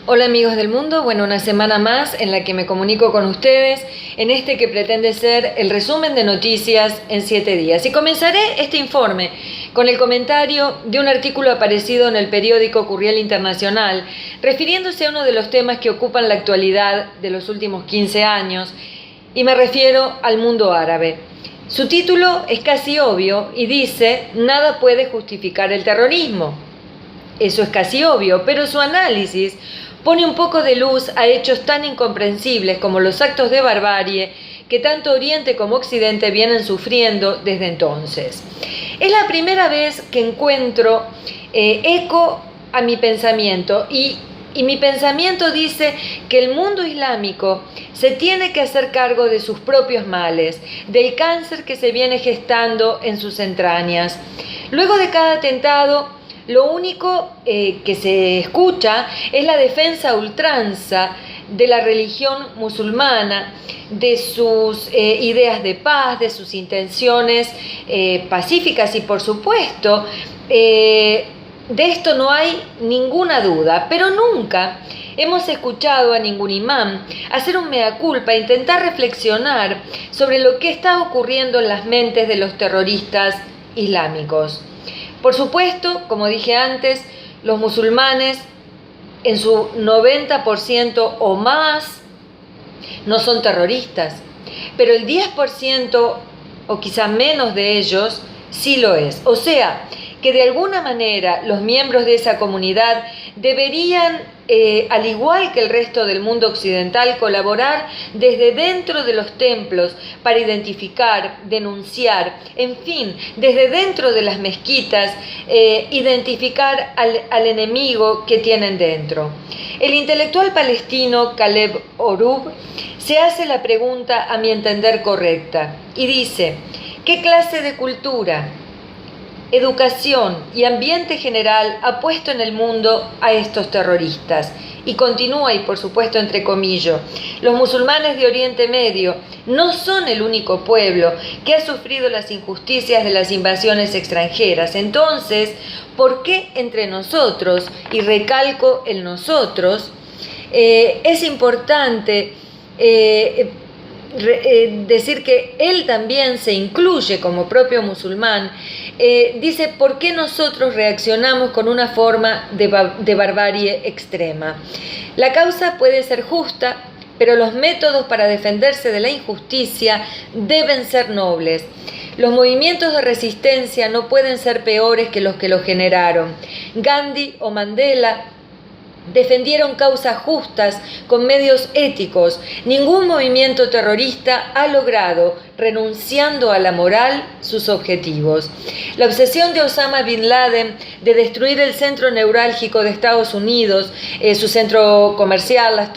Hola amigos del mundo, una semana más en la que me comunico con ustedes en este que pretende ser el resumen de noticias en 7 días. Y comenzaré este informe con el comentario de un artículo aparecido en el periódico Corriere Internacional, refiriéndose a uno de los temas que ocupan la actualidad de los últimos 15 años, y me refiero al mundo árabe. Su título es casi obvio y dice: nada puede justificar el terrorismo. Eso es casi obvio, pero su análisis pone un poco de luz a hechos tan incomprensibles como los actos de barbarie que tanto Oriente como Occidente vienen sufriendo desde entonces. Es la primera vez que encuentro eco a mi pensamiento y mi pensamiento dice que el mundo islámico se tiene que hacer cargo de sus propios males, del cáncer que se viene gestando en sus entrañas. Luego de cada atentado, lo único que se escucha es la defensa a ultranza de la religión musulmana, de sus ideas de paz, de sus intenciones pacíficas y, por supuesto, de esto no hay ninguna duda, pero nunca hemos escuchado a ningún imán hacer un mea culpa, intentar reflexionar sobre lo que está ocurriendo en las mentes de los terroristas islámicos. Por supuesto, como dije antes, los musulmanes en su 90% o más no son terroristas, pero el 10% o quizá menos de ellos sí lo es. O sea, que de alguna manera los miembros de esa comunidad deberían, al igual que el resto del mundo occidental, colaborar desde dentro de los templos para identificar, denunciar, en fin, desde dentro de las mezquitas, identificar al enemigo que tienen dentro. El intelectual palestino Caleb Orub se hace la pregunta, a mi entender, correcta, y dice: ¿qué clase de cultura, educación y ambiente general ha puesto en el mundo a estos terroristas? Y continúa, y por supuesto entrecomillo: los musulmanes de Oriente Medio no son el único pueblo que ha sufrido las injusticias de las invasiones extranjeras. Entonces, ¿por qué entre nosotros, y recalco el nosotros, es importante decir que él también se incluye como propio musulmán? Dice: ¿por qué nosotros reaccionamos con una forma de barbarie extrema? La causa puede ser justa, pero los métodos para defenderse de la injusticia deben ser nobles. Los movimientos de resistencia no pueden ser peores que los que los generaron. Gandhi o Mandela defendieron causas justas con medios éticos. Ningún movimiento terrorista ha logrado, renunciando a la moral, sus objetivos. La obsesión de Osama Bin Laden de destruir el centro neurálgico de Estados Unidos, su centro comercial,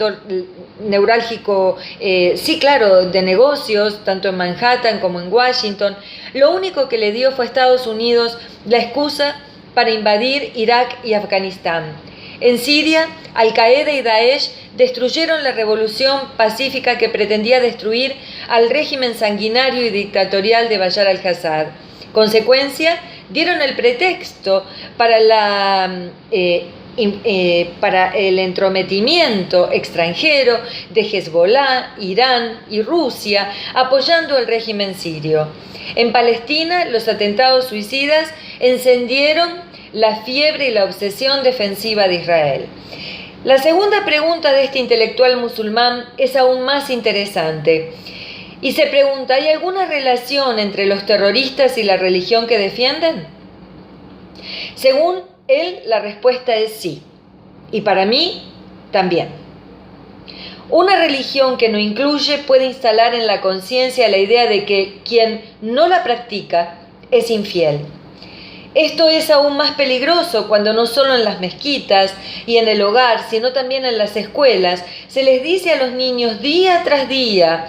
neurálgico, sí, claro, de negocios, tanto en Manhattan como en Washington, lo único que le dio fue a Estados Unidos la excusa para invadir Irak y Afganistán. En Siria, Al-Qaeda y Daesh destruyeron la revolución pacífica que pretendía destruir al régimen sanguinario y dictatorial de Bashar al-Assad. Consecuencia, dieron el pretexto para el entrometimiento extranjero de Hezbollah, Irán y Rusia, apoyando al régimen sirio. En Palestina, los atentados suicidas encendieron la fiebre y la obsesión defensiva de Israel. La segunda pregunta de este intelectual musulmán es aún más interesante y se pregunta: ¿hay alguna relación entre los terroristas y la religión que defienden? Según él, la respuesta es sí, y para mí también. Una religión que no incluye puede instalar en la conciencia la idea de que quien no la practica es infiel. Esto es aún más peligroso cuando no solo en las mezquitas y en el hogar, sino también en las escuelas, se les dice a los niños día tras día,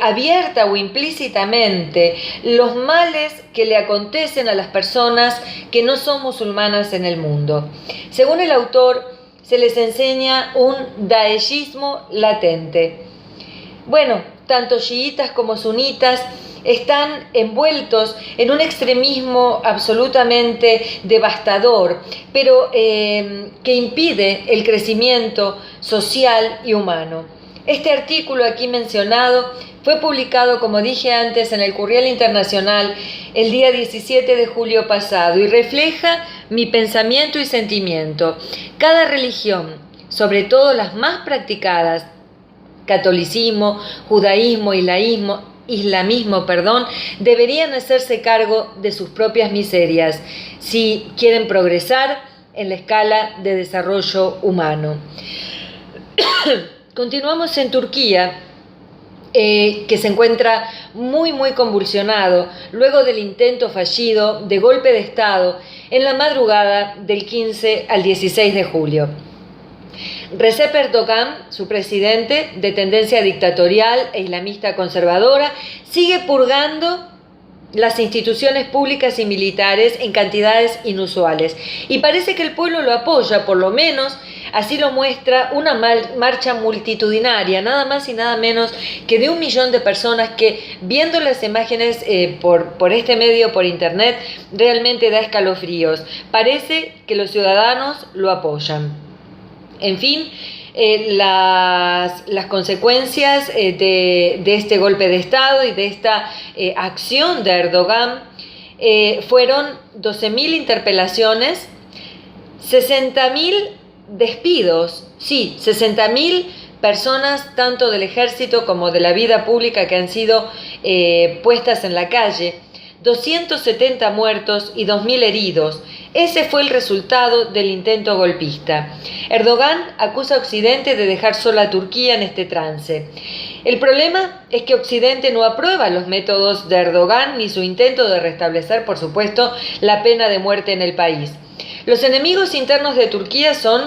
abierta o implícitamente, los males que le acontecen a las personas que no son musulmanas en el mundo. Según el autor, se les enseña un daeshismo latente. Bueno, tanto chiitas como sunitas están envueltos en un extremismo absolutamente devastador, pero que impide el crecimiento social y humano. Este artículo aquí mencionado fue publicado, como dije antes, en el Courriel Internacional el día 17 de julio pasado y refleja mi pensamiento y sentimiento. Cada religión, sobre todo las más practicadas, catolicismo, judaísmo, islamismo, deberían hacerse cargo de sus propias miserias si quieren progresar en la escala de desarrollo humano. Continuamos en Turquía, que se encuentra muy convulsionado luego del intento fallido de golpe de Estado en la madrugada del 15 al 16 de julio. Recep Erdogan, su presidente, de tendencia dictatorial e islamista conservadora, sigue purgando las instituciones públicas y militares en cantidades inusuales. Y parece que el pueblo lo apoya, por lo menos así lo muestra una marcha multitudinaria, nada más y nada menos que de 1 millón de personas que, viendo las imágenes por este medio, por internet, realmente da escalofríos. Parece que los ciudadanos lo apoyan. En fin, las consecuencias de este golpe de Estado y de esta acción de Erdogan fueron 12.000 interpelaciones, 60.000 despidos, sí, 60.000 personas, tanto del ejército como de la vida pública, que han sido puestas en la calle, 270 muertos y 2.000 heridos. Ese fue el resultado del intento golpista. Erdogan acusa a Occidente de dejar sola a Turquía en este trance. El problema es que Occidente no aprueba los métodos de Erdogan ni su intento de restablecer, por supuesto, la pena de muerte en el país. Los enemigos internos de Turquía son,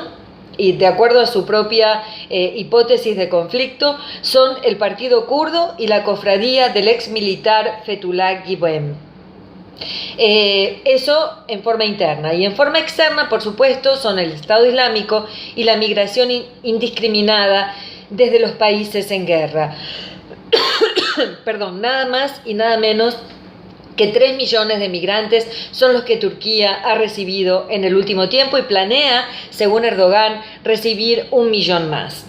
y de acuerdo a su propia hipótesis de conflicto, son el partido kurdo y la cofradía del ex militar Fethullah Gülen. Eso en forma interna, y en forma externa, por supuesto, son el Estado Islámico y la migración indiscriminada desde los países en guerra. Nada más y nada menos que 3 millones de migrantes son los que Turquía ha recibido en el último tiempo y planea, según Erdogan, recibir 1 millón más.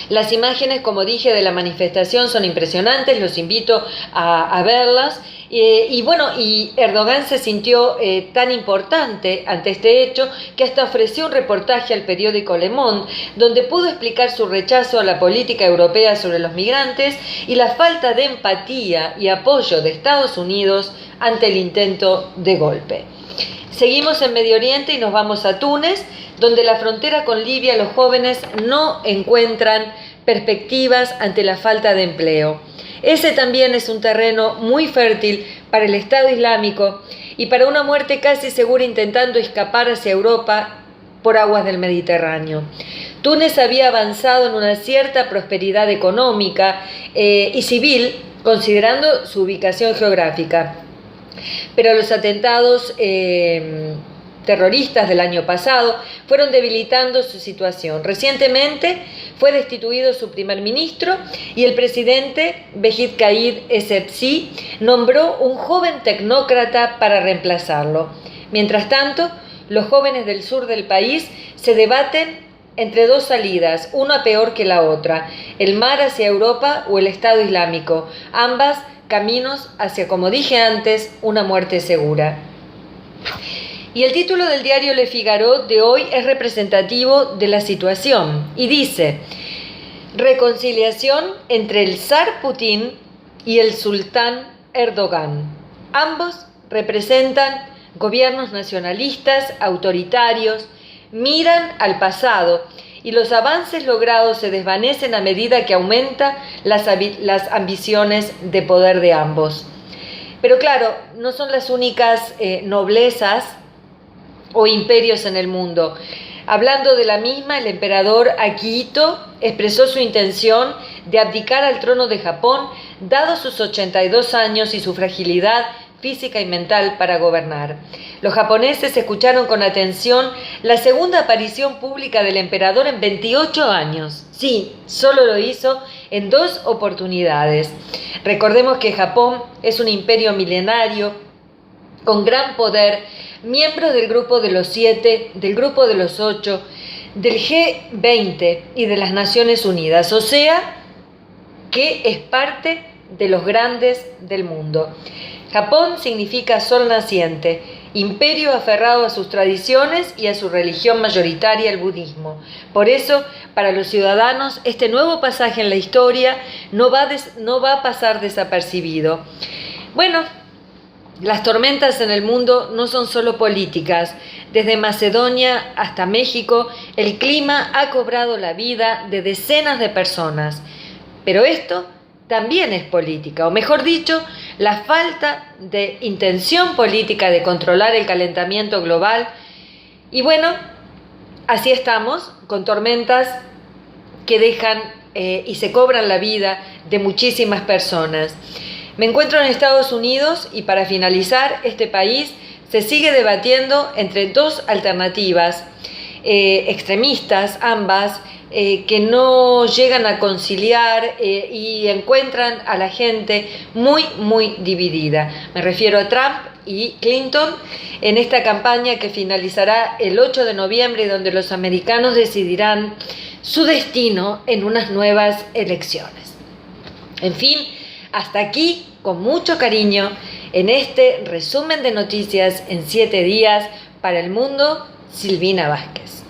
Las imágenes, como dije, de la manifestación son impresionantes, los invito a verlas. Y Erdogan se sintió tan importante ante este hecho que hasta ofreció un reportaje al periódico Le Monde, donde pudo explicar su rechazo a la política europea sobre los migrantes y la falta de empatía y apoyo de Estados Unidos ante el intento de golpe. Seguimos en Medio Oriente y nos vamos a Túnez, donde la frontera con Libia los jóvenes no encuentran perspectivas ante la falta de empleo. Ese también es un terreno muy fértil para el Estado Islámico y para una muerte casi segura intentando escapar hacia Europa por aguas del Mediterráneo. Túnez había avanzado en una cierta prosperidad económica y civil, considerando su ubicación geográfica. Pero los atentados terroristas del año pasado fueron debilitando su situación. Recientemente fue destituido su primer ministro y el presidente Beşir Caid Essebsi nombró un joven tecnócrata para reemplazarlo. Mientras tanto, los jóvenes del sur del país se debaten entre 2 salidas, una peor que la otra: el mar hacia Europa o el Estado Islámico, ambas caminos hacia, como dije antes, una muerte segura. Y el título del diario Le Figaro de hoy es representativo de la situación y dice: reconciliación entre el zar Putin y el sultán Erdogan. Ambos representan gobiernos nacionalistas, autoritarios, miran al pasado y los avances logrados se desvanecen a medida que aumentan las ambiciones de poder de ambos. Pero claro, no son las únicas noblezas o imperios en el mundo. Hablando de la misma, el emperador Akihito expresó su intención de abdicar al trono de Japón, dado sus 82 años y su fragilidad física y mental para gobernar. Los japoneses escucharon con atención la segunda aparición pública del emperador en 28 años. Sí, solo lo hizo en 2 oportunidades. Recordemos que Japón es un imperio milenario con gran poder, miembro del grupo de los 7, del grupo de los 8, del G20 y de las Naciones Unidas, o sea, que es parte de los grandes del mundo. Japón significa sol naciente, imperio aferrado a sus tradiciones y a su religión mayoritaria, el budismo. Por eso, para los ciudadanos, este nuevo pasaje en la historia no va a pasar desapercibido. Bueno, las tormentas en el mundo no son solo políticas. Desde Macedonia hasta México, el clima ha cobrado la vida de decenas de personas. Pero esto también es política, o mejor dicho, la falta de intención política de controlar el calentamiento global. Y bueno, así estamos, con tormentas que dejan y se cobran la vida de muchísimas personas. Me encuentro en Estados Unidos y para finalizar, este país se sigue debatiendo entre 2 alternativas extremistas, ambas, que no llegan a conciliar y encuentran a la gente muy dividida. Me refiero a Trump y Clinton en esta campaña que finalizará el 8 de noviembre, donde los americanos decidirán su destino en unas nuevas elecciones. En fin, hasta aquí, con mucho cariño, en este resumen de noticias en 7 días para el mundo, Silvina Vázquez.